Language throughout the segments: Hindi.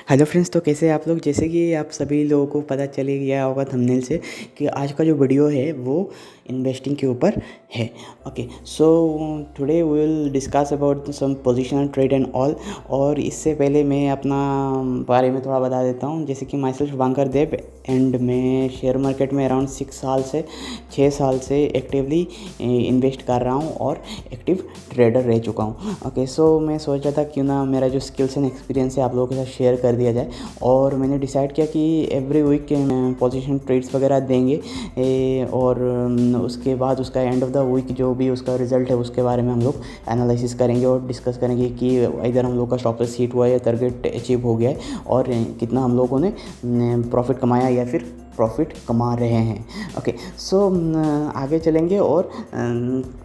हेलो फ्रेंड्स, तो कैसे हैं आप लोग। जैसे कि आप सभी लोगों को पता चल ही गया होगा थंबनेल से कि आज का जो वीडियो है वो इन्वेस्टिंग के ऊपर है। Okay, so today we will discuss about some positional trade and all. और इससे पहले मैं अपना बारे में थोड़ा बता देता हूँ। जैसे कि myself Shubhankar Dev and मैं शेयर मार्केट में अराउंड 6 साल से एक्टिवली इन्वेस्ट कर रहा हूँ और एक्टिव ट्रेडर रह चुका हूँ। ओके, सो मैं सोच रहा था क्यों ना मेरा जो स्किल्स एंड एक्सपीरियंस है आप लोगों के साथ शेयर कर दिया जाए। और मैंने डिसाइड किया कि एवरी वीक पोजीशन ट्रेड्स वगैरह देंगे और उसके बाद उसका एंड ऑफ द वीक जो भी उसका रिजल्ट है उसके बारे में हम लोग एनालिसिस करेंगे और डिस्कस करेंगे कि इधर हम लोग का स्टॉप लॉस हिट हुआ है या टारगेट अचीव हो गया है और कितना हम लोगों ने प्रॉफिट कमाया या फिर प्रॉफिट कमा रहे हैं। ओके, सो आगे चलेंगे और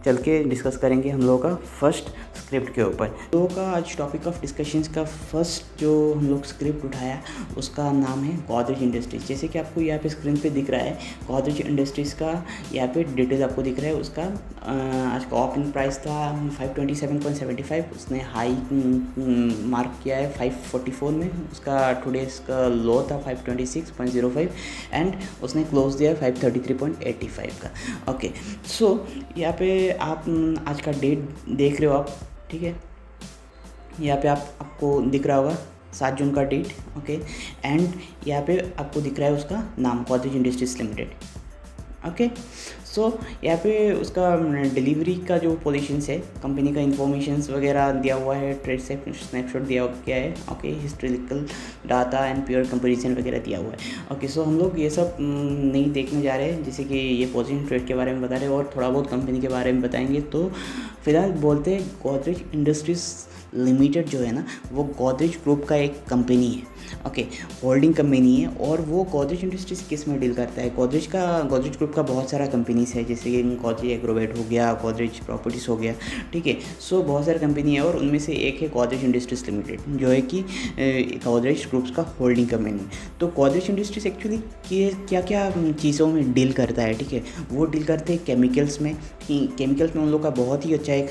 चल के डिस्कस करेंगे हम लोगों का फर्स्ट स्क्रिप्ट के ऊपर। हम लोगों का आज टॉपिक ऑफ डिस्कशंस का फर्स्ट जो हम लोग स्क्रिप्ट उठाया उसका नाम है गोदरेज इंडस्ट्रीज़। जैसे कि आपको यहाँ पे स्क्रीन पे दिख रहा है गोदरेज इंडस्ट्रीज़ का यहाँ पे डिटेल आपको दिख रहा है। उसका आज का ओपनिंग प्राइस था 527.75, उसने हाई मार्क किया है 544 में। उसका टुडेज का लो था 526.05 एंड उसने क्लोज दिया 533.85 का। ओके, सो यहाँ पे आप आज का डेट देख रहे हो आप, ठीक है। यहाँ पे आपको दिख रहा होगा 7 जून का डेट। ओके, एंड यहाँ पे आपको दिख रहा है उसका नाम गोदरेज इंडस्ट्रीज लिमिटेड। ओके, सो यहाँ पे उसका डिलीवरी का जो पोजीशंस है, कंपनी का इंफॉर्मेशंस वगैरह दिया हुआ है, ट्रेड से स्नैपशॉट दिया गया है। Okay, historical data and pure comparison वगैरह दिया हुआ है। ओके, सो हम लोग ये सब नहीं देखने जा रहे हैं। जैसे कि ये पोजीशन ट्रेड के बारे में बता रहे हैं और थोड़ा बहुत कंपनी के बारे में बताएंगे। तो फिलहाल बोलते हैं गोदरेज इंडस्ट्रीज लिमिटेड जो है ना वो गोदरेज ग्रुप का एक कंपनी है। ओके, होल्डिंग कंपनी है। और वो गोदरेज इंडस्ट्रीज किस में डील करता है, गोदरेज ग्रुप का बहुत सारा कंपनीज है। जैसे कि गोदरेज एग्रोवेट हो गया, गोदरेज प्रॉपर्टीज़ हो गया, ठीक है। सो बहुत सारी कंपनी है और उनमें से एक है गोदरेज इंडस्ट्रीज लिमिटेड जो है कि गोदरेज ग्रुप्स का होल्डिंग कंपनी। तो गोदरेज इंडस्ट्रीज एक्चुअली क्या क्या चीज़ों में डील करता है, ठीक है। वो डील करते हैं केमिकल्स में। केमिकल्स में उन लोग का बहुत ही अच्छा एक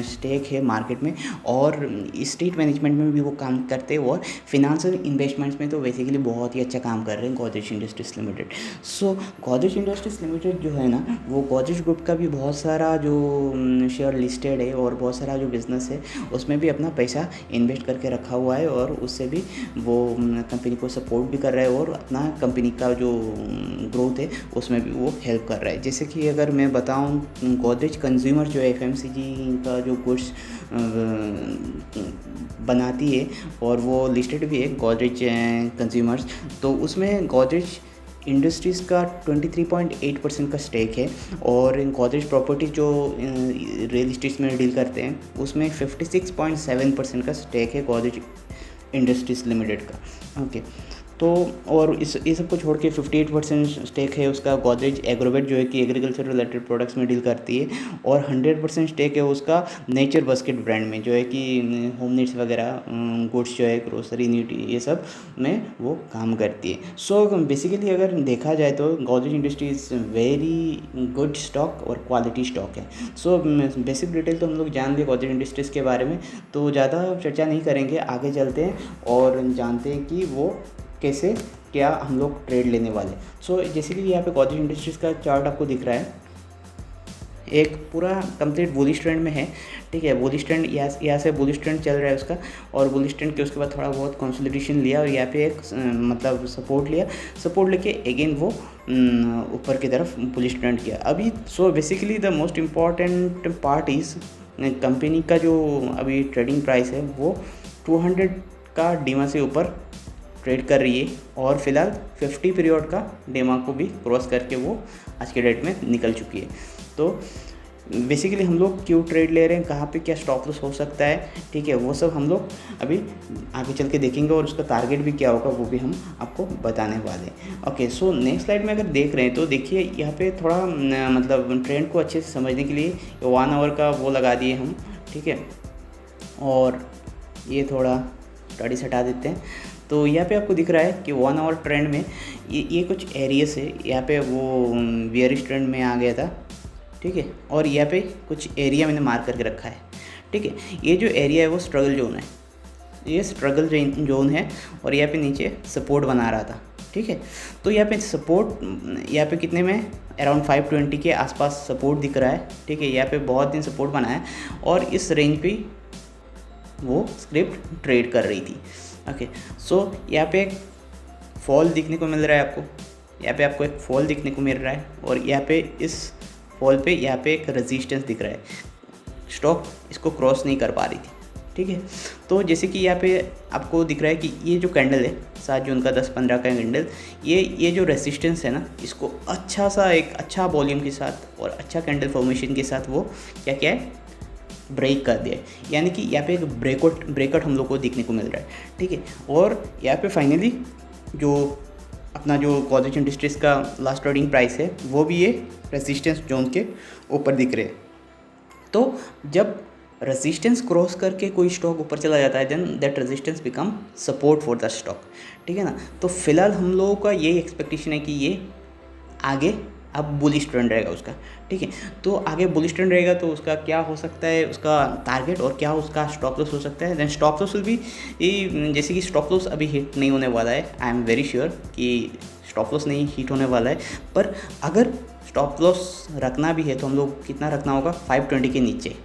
स्टेक है मार्केट में, और स्टेट मैनेजमेंट में भी वो काम करते हैं, और फिनेंशियल इन्वेस्टमेंट्स में तो बेसिकली बहुत ही अच्छा काम कर रहे हैं गोदरेज इंडस्ट्रीज लिमिटेड। सो गोदरेज इंडस्ट्रीज लिमिटेड जो है ना वो गोदरेज ग्रुप का भी बहुत सारा जो शेयर लिस्टेड है और बहुत सारा जो बिजनेस है उसमें भी अपना पैसा इन्वेस्ट करके रखा हुआ है, और उससे भी वो कंपनी को सपोर्ट भी कर रहा है और अपना कंपनी का जो ग्रोथ है उसमें भी वो हेल्प कर रहा है। जैसे कि अगर मैं बताऊं, गोदरेज कंज्यूमर जो है FMCG का जो गुड्स बनाती है और वो लिस्टेड भी है गोदरेज कंज्यूमर्स, तो उसमें गोदरेज इंडस्ट्रीज़ का 23.8% का स्टेक है। और गोदरेज प्रॉपर्टीज जो रियल इस्टेट में डील करते हैं उसमें 56.7% का स्टेक है गोदरेज इंडस्ट्रीज़ लिमिटेड का। ओके, तो और ये सब को छोड़ के 58% स्टेक है उसका गोदरेज एग्रोवेट जो है कि एग्रीकल्चर रिलेटेड प्रोडक्ट्स में डील करती है, और 100% स्टेक है उसका नेचर बास्केट ब्रांड में जो है कि होम नीड्स वगैरह गुड्स जो है ग्रोसरी नीड ये सब में वो काम करती है। सो बेसिकली अगर देखा जाए तो Godrej industry is very good stock और क्वालिटी स्टॉक है। सो बेसिक डिटेल तो हम लोग जान लिए गोदरेज इंडस्ट्रीज़ के बारे में, तो ज़्यादा चर्चा नहीं करेंगे, आगे चलते हैं और जानते हैं कि वो कैसे क्या हम लोग ट्रेड लेने वाले। सो जैसे कि यहाँ पे गोदरेज इंडस्ट्रीज़ का चार्ट आपको दिख रहा है, एक पूरा कंप्लीट बुलिश ट्रेंड में है, ठीक है। बुलिश ट्रेंड यहाँ से बुलिश ट्रेंड चल रहा है उसका, और बुलिश ट्रेंड के उसके बाद थोड़ा बहुत कंसोलिडेशन लिया और यहाँ पे एक मतलब सपोर्ट लिया, सपोर्ट लेके अगेन वो ऊपर की तरफ बुलिश ट्रेंड किया अभी। So basically the most important part is company का जो अभी ट्रेडिंग प्राइस है वो 200 का डीमा से ऊपर ट्रेड कर रही है, और फिलहाल 50 पीरियड का डेमा को भी क्रॉस करके वो आज के डेट में निकल चुकी है। तो बेसिकली हम लोग क्यों ट्रेड ले रहे हैं, कहाँ पे क्या स्टॉप लॉस हो सकता है, ठीक है, वो सब हम लोग अभी आगे चल के देखेंगे, और उसका टारगेट भी क्या होगा वो भी हम आपको बताने वाले हैं। ओके, सो नेक्स्ट स्लाइड में अगर देख रहे हैं तो देखिए यहाँ पे थोड़ा मतलब ट्रेंड को अच्छे से समझने के लिए 1 आवर का वो लगा दिए हम, ठीक है। और ये थोड़ा स्टडीज हटा देते हैं। तो यहाँ पे आपको दिख रहा है कि 1 आवर ट्रेंड में ये कुछ एरियास है, यहाँ पे वो बियरिश ट्रेंड में आ गया था, ठीक है। और यहाँ पे कुछ एरिया मैंने मार्क करके रखा है, ठीक है। ये जो एरिया है वो स्ट्रगल जोन है, ये स्ट्रगल जोन है और यहाँ पे नीचे सपोर्ट बना रहा था, ठीक है। तो यहाँ पे सपोर्ट, यहाँ पे कितने में अराउंड 520 के आसपास सपोर्ट दिख रहा है, ठीक है। यहाँ पे बहुत दिन सपोर्ट बना है और इस रेंज पे वो स्क्रिप्ट ट्रेड कर रही थी, ओके। सो यहाँ पे एक फॉल दिखने को मिल रहा है आपको, यहाँ पे आपको एक फॉल दिखने को मिल रहा है और यहाँ पे इस फॉल पे यहाँ पे एक रेजिस्टेंस दिख रहा है, स्टॉक इसको क्रॉस नहीं कर पा रही थी, ठीक है। तो जैसे कि यहाँ पे आपको दिख रहा है कि ये जो कैंडल है 7 जून का 10-15 का कैंडल, ये जो रेजिस्टेंस है ना, इसको अच्छा सा एक अच्छा वॉल्यूम के साथ और अच्छा कैंडल फॉर्मेशन के साथ वो क्या क्या है, ब्रेक कर दिया है। यानी कि यहाँ पे एक ब्रेकआउट हम लोग को देखने को मिल रहा है, ठीक है। और यहाँ पे फाइनली जो अपना जो गोदरेज इंडस्ट्रीज का लास्ट ट्रेडिंग प्राइस है वो भी ये रेजिस्टेंस जोन के ऊपर दिख रहे हैं। तो जब रेजिस्टेंस क्रॉस करके कोई स्टॉक ऊपर चला जाता है, then that resistance become support for the stock, ठीक है ना। तो फिलहाल हम लोगों का ये एक्सपेक्टेशन है कि ये आगे अब बुलिश ट्रेंड रहेगा उसका, ठीक है। तो आगे बुलिश ट्रेंड रहेगा तो उसका क्या हो सकता है, उसका टारगेट और क्या उसका स्टॉप लॉस हो सकता है। देन स्टॉप लॉस विल भी, जैसे कि स्टॉप लॉस अभी हिट नहीं होने वाला है, आई एम वेरी श्योर कि स्टॉप लॉस नहीं हिट होने वाला है। पर अगर स्टॉप लॉस रखना भी है तो हम लोग कितना रखना होगा, 520 के नीचे,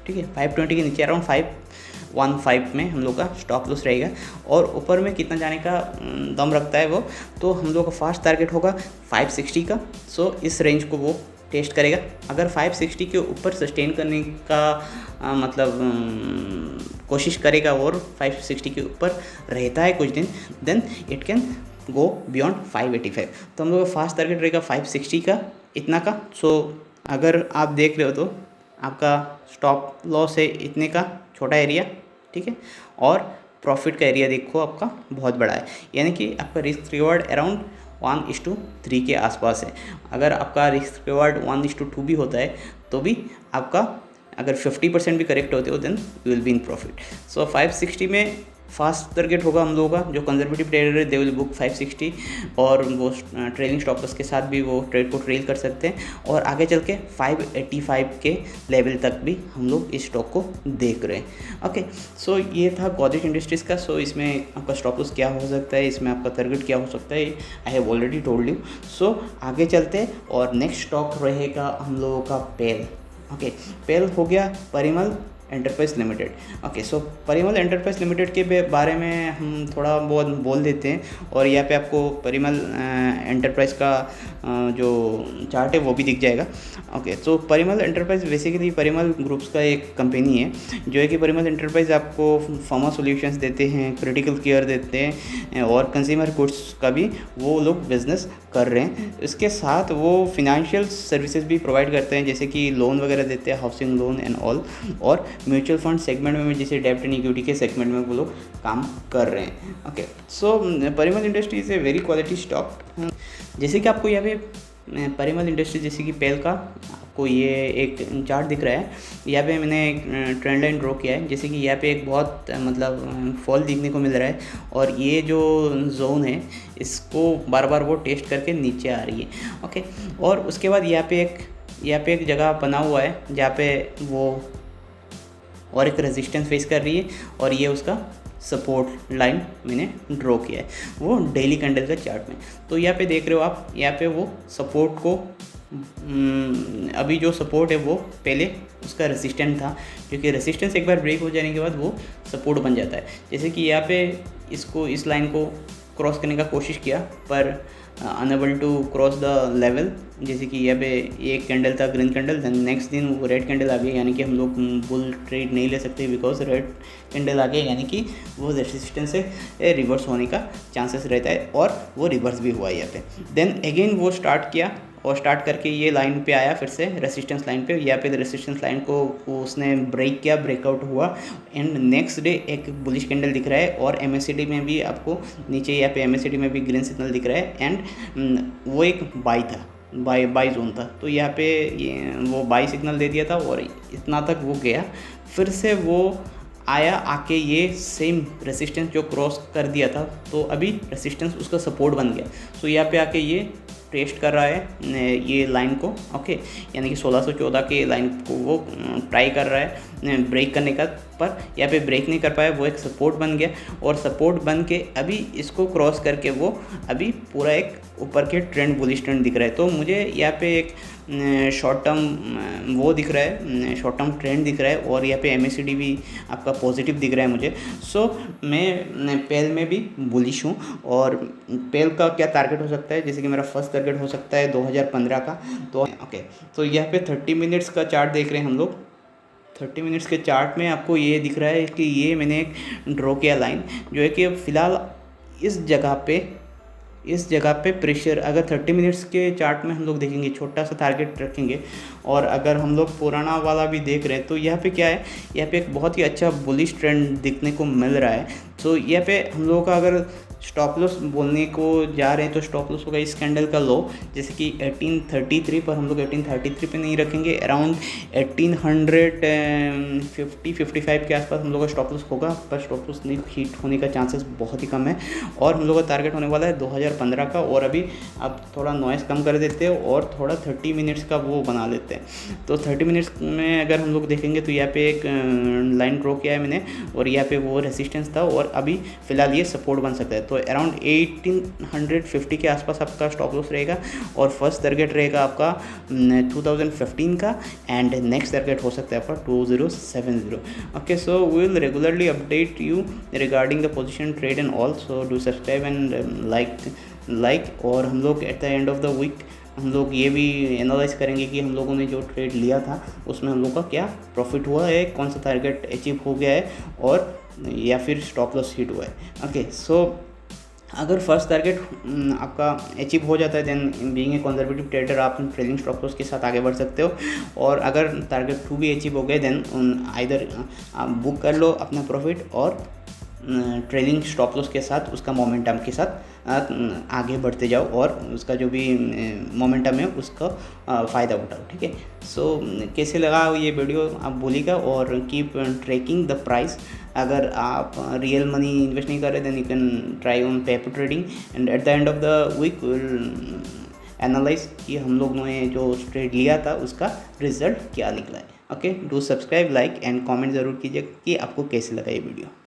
ठीक है। 520 के नीचे अराउंड 515 में हम लोग का स्टॉप लॉस रहेगा। और ऊपर में कितना जाने का दम रखता है वो, तो हम लोग का फास्ट टारगेट होगा 560 का। सो इस रेंज को वो टेस्ट करेगा। अगर 560 के ऊपर सस्टेन करने का कोशिश करेगा और 560 के ऊपर रहता है कुछ दिन, then it can go beyond 585। तो हम लोग का फास्ट टारगेट रहेगा 560 का, इतना का। सो अगर आप देख रहे हो तो आपका स्टॉप लॉस है इतने का छोटा एरिया, ठीक है। और प्रॉफिट का एरिया देखो आपका बहुत बड़ा है, यानी कि आपका रिस्क रिवॉर्ड अराउंड 1:3 के आसपास है। अगर आपका रिस्क रिवॉर्ड 1:2 भी होता है तो भी आपका अगर 50% भी करेक्ट होते हो then you will be in profit. So 560 में फास्ट टारगेट होगा हम लोगों का। जो कंजर्वेटिव ट्रेडर है दे विल बुक 560 और वो ट्रेलिंग स्टॉप लॉस के साथ भी वो ट्रेड को ट्रेल कर सकते हैं। और आगे चल के 585 के लेवल तक भी हम लोग इस स्टॉक को देख रहे हैं, ओके। सो ये था गोदरेज इंडस्ट्रीज़ का। सो इसमें आपका स्टॉप लॉस क्या हो सकता है, इसमें आपका टारगेट क्या हो सकता है, I have already told you. So आगे चलते हैं और नेक्स्ट स्टॉक रहेगा हम लोगों का पेल, ओके। पेल हो गया Parimal enterprise limited, okay. So Parimal enterprise limited के बारे में हम थोड़ा बहुत बोल देते हैं और यहाँ पे आपको परिमल एंटरप्राइज का जो चार्ट है वो भी दिख जाएगा, okay. So Parimal enterprise basically Parimal groups का एक कंपनी है जो है कि परिमल एंटरप्राइज आपको फार्मा सॉल्यूशंस देते हैं, क्रिटिकल केयर देते हैं और कंज्यूमर गुड्स का भी वो लोग बिजनेस कर रहे हैं। इसके साथ वो फिनेंशियल सर्विसेज भी प्रोवाइड करते हैं, जैसे कि लोन वगैरह देते हैं, हाउसिंग लोन एंड ऑल। और म्यूचुअल फंड सेगमेंट में जैसे डेब्ट एंड इक्विटी के सेगमेंट में वो लोग काम कर रहे हैं, okay. So Parimal industry is a very quality stock. जैसे कि आपको यहाँ पे परिमल इंडस्ट्री जैसे कि पेल का आपको ये एक चार्ट दिख रहा है, यहाँ पे मैंने एक ट्रेंड लाइन ड्रॉ किया है। जैसे कि यहाँ पे एक बहुत मतलब फॉल दिखने को मिल रहा है और ये जो जोन है इसको बार बार वो टेस्ट करके नीचे आ रही है, ओके। और उसके बाद यहाँ पे एक जगह बना हुआ है जहाँ पे वो और एक रेजिस्टेंस फेस कर रही है और ये उसका सपोर्ट लाइन मैंने ड्रॉ किया है वो डेली कैंडल का चार्ट में। तो यहाँ पे देख रहे हो आप, यहाँ पे वो सपोर्ट को अभी जो सपोर्ट है वो पहले उसका रेजिस्टेंस था, क्योंकि रेजिस्टेंस एक बार ब्रेक हो जाने के बाद वो सपोर्ट बन जाता है। जैसे कि यहाँ पे इस लाइन को क्रॉस करने का कोशिश किया पर unable to cross the level. जैसे कि यहाँ पे एक कैंडल था ग्रीन कैंडल, देन नेक्स्ट दिन वो रेड कैंडल आ गई, यानी कि हम लोग बुल ट्रेड नहीं ले सकते बिकॉज रेड कैंडल आ गया, यानी कि वो रेजिस्टेंस से रिवर्स होने का चांसेस रहता है और वो रिवर्स भी हुआ यहाँ पे। देन अगेन वो स्टार्ट किया और स्टार्ट करके ये लाइन पे आया फिर से रेजिस्टेंस लाइन पे। यहाँ पे रेजिस्टेंस लाइन को उसने ब्रेक किया, ब्रेकआउट हुआ एंड नेक्स्ट डे एक बुलिश कैंडल दिख रहा है। और MACD में भी आपको नीचे यहाँ पे MACD में भी ग्रीन सिग्नल दिख रहा है एंड वो एक बाई था, बाई जोन था। तो यहाँ पे वो बाई सिग्नल दे दिया था और इतना तक वो गया, फिर से वो आया, आके ये सेम रेजिस्टेंस जो क्रॉस कर दिया था तो अभी रेजिस्टेंस उसका सपोर्ट बन गया। सो यहाँ पे आके ये टेस्ट कर रहा है ये लाइन को, ओके, यानी कि 1614 के लाइन को वो ट्राई कर रहा है ब्रेक करने का, पर यहाँ पे ब्रेक नहीं कर पाया, वो एक सपोर्ट बन गया और सपोर्ट बन के अभी इसको क्रॉस करके वो अभी पूरा एक ऊपर के ट्रेंड बुलिश ट्रेंड दिख रहा है। तो मुझे यहाँ पे एक शॉर्ट टर्म वो दिख रहा है, शॉर्ट टर्म ट्रेंड दिख रहा है और यहाँ पे MACD भी आपका पॉजिटिव दिख रहा है मुझे। सो मैं पेल में भी बुलिश हूँ और पेल का क्या टारगेट हो सकता है, जैसे कि मेरा फर्स्ट टारगेट हो सकता है 2015 का। तो ओके, तो यहाँ पे 30 मिनट्स का चार्ट देख रहे हैं हम लोग। 30 मिनट्स के चार्ट में आपको ये दिख रहा है कि ये मैंने एक ड्रॉ किया लाइन, जो है कि फ़िलहाल इस जगह पे प्रेशर, अगर 30 मिनट्स के चार्ट में हम लोग देखेंगे, छोटा सा टारगेट रखेंगे और अगर हम लोग पुराना वाला भी देख रहे हैं तो यहाँ पे क्या है, यहाँ पे एक बहुत ही अच्छा बुलिश ट्रेंड दिखने को मिल रहा है। तो यहाँ पे हम लोगों का अगर स्टॉप लॉस बोलने को जा रहे हैं तो स्टॉप लॉस होगा इस कैंडल का लो, जैसे कि 1833 पर। हम लोग 1833 पे नहीं रखेंगे, अराउंड 1855 के आसपास हम लोग का स्टॉप लॉस होगा, पर स्टॉप लॉस नहीं हिट होने का चांसेस बहुत ही कम है। और हम लोग का टारगेट होने वाला है 2015 का। और अभी अब थोड़ा नॉइस कम कर देते हैं और थोड़ा 30 मिनट्स का वो बना लेते हैं। तो 30 मिनट्स में अगर हम लोग देखेंगे तो यहाँ पे एक लाइन ड्रॉ किया है मैंने और यहाँ पे वो रेसिस्टेंस था और अभी फ़िलहाल ये सपोर्ट बन सकता है। तो अराउंड 1850 के आसपास आपका स्टॉप लॉस रहेगा और फर्स्ट टारगेट रहेगा आपका 2015 का एंड नेक्स्ट टारगेट हो सकता है आपका 2070। Okay, so we will regularly update you regarding the position trade and all, so do subscribe and like. और हम लोग at the end of the week हम लोग ये भी एनालाइज करेंगे कि हम लोगों ने जो ट्रेड लिया था उसमें हम लोग का क्या प्रॉफिट हुआ है, कौन सा टारगेट अचीव हो गया है और या फिर स्टॉप लॉस हिट हुआ है। ओके, सो अगर फर्स्ट टारगेट आपका अचीव हो जाता है then being a conservative trader आप ट्रेलिंग स्टॉप लॉस के साथ आगे बढ़ सकते हो। और अगर टारगेट 2 भी अचीव हो गए देन आइदर आप बुक कर लो अपना प्रॉफिट और ट्रेलिंग स्टॉप लॉस के साथ उसका मोमेंटम के साथ आगे बढ़ते जाओ और उसका जो भी मोमेंटम है उसका फ़ायदा उठाओ। ठीक है, सो कैसे लगा ये वीडियो आप बोलिएगा और कीप ट्रैकिंग द प्राइस। अगर आप रियल मनी इन्वेस्ट नहीं कर रहे then you can try on paper trading and at the end of the week will analyse कि हम लोगों ने जो ट्रेड लिया था उसका रिजल्ट क्या निकला है। Okay, do subscribe, like and comment ज़रूर कीजिए कि आपको कैसे लगा ये वीडियो।